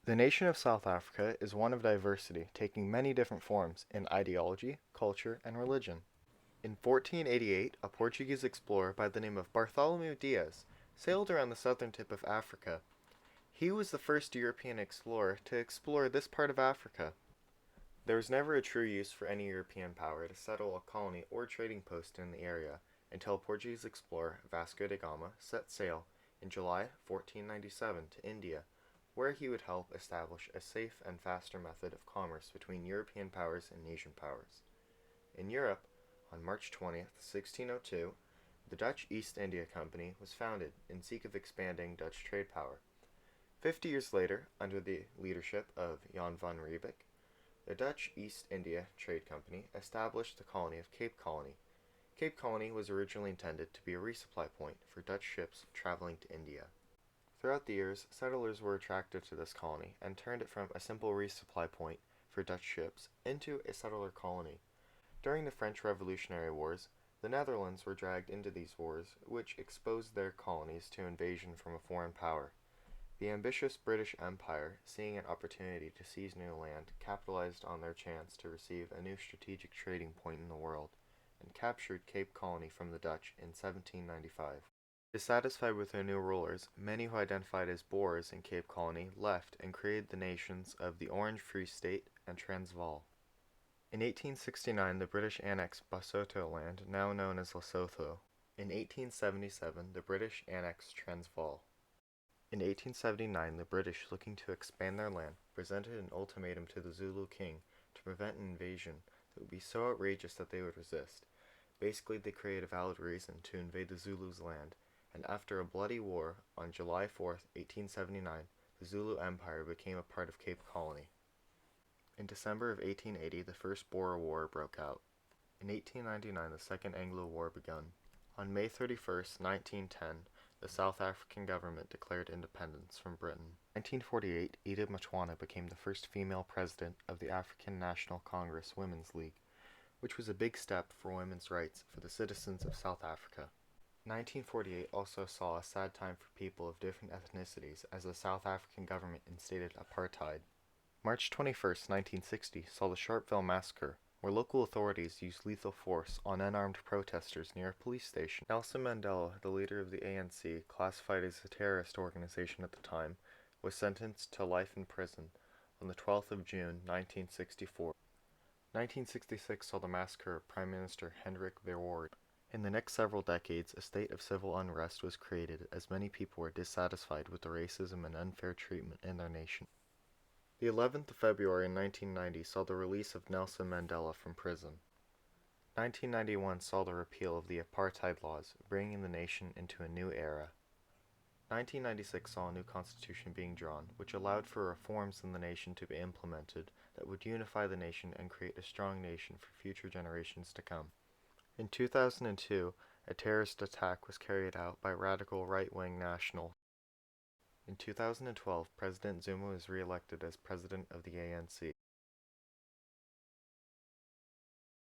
The nation of South Africa is one of diversity, taking many different forms in ideology, culture, and religion. In 1488, a Portuguese explorer by the name of Bartholomew Dias sailed around the southern tip of Africa. He was the first European explorer to explore this part of Africa. There was never a true use for any European power to settle a colony or trading post in the area until Portuguese explorer Vasco da Gama set sail in July 1497 to India, where he would help establish a safe and faster method of commerce between European powers and Asian powers. In Europe, on March 20th, 1602, the Dutch East India Company was founded in seek of expanding Dutch trade power. 50 years later, under the leadership of Jan van Riebeeck, the Dutch East India Trade Company established the colony of Cape Colony. Cape Colony was originally intended to be a resupply point for Dutch ships traveling to India. Throughout the years, settlers were attracted to this colony and turned it from a simple resupply point for Dutch ships into a settler colony. During the French Revolutionary Wars, the Netherlands were dragged into these wars, which exposed their colonies to invasion from a foreign power. The ambitious British Empire, seeing an opportunity to seize new land, capitalized on their chance to receive a new strategic trading point in the world, and captured Cape Colony from the Dutch in 1795. Dissatisfied with their new rulers, many who identified as Boers in Cape Colony left and created the nations of the Orange Free State and Transvaal. In 1869, the British annexed Basutoland, now known as Lesotho. In 1877, the British annexed Transvaal. In 1879, the British, looking to expand their land, presented an ultimatum to the Zulu king to prevent an invasion that would be so outrageous that they would resist. Basically, they created a valid reason to invade the Zulus' land, and after a bloody war on July 4th, 1879, the Zulu Empire became a part of Cape Colony. In December of 1880, the First Boer War broke out. In 1899, the Second Anglo War began. On May 31st, 1910, the South African government declared independence from Britain. In 1948, Edith Motshwana became the first female president of the African National Congress Women's League, which was a big step for women's rights for the citizens of South Africa. 1948 also saw a sad time for people of different ethnicities as the South African government instated apartheid. March 21st, 1960 saw the Sharpeville Massacre, where local authorities used lethal force on unarmed protesters near a police station. Nelson Mandela, the leader of the ANC, classified as a terrorist organization at the time, was sentenced to life in prison on the 12th of June, 1964. 1966 saw the massacre of Prime Minister Hendrik Verwoerd. In the next several decades, a state of civil unrest was created as many people were dissatisfied with the racism and unfair treatment in their nation. The 11th of February 1990 saw the release of Nelson Mandela from prison. 1991 saw the repeal of the apartheid laws, bringing the nation into a new era. 1996 saw a new constitution being drawn, which allowed for reforms in the nation to be implemented that would unify the nation and create a strong nation for future generations to come. In 2002, a terrorist attack was carried out by radical right-wing nationals. In 2012, President Zuma was re-elected as president of the ANC.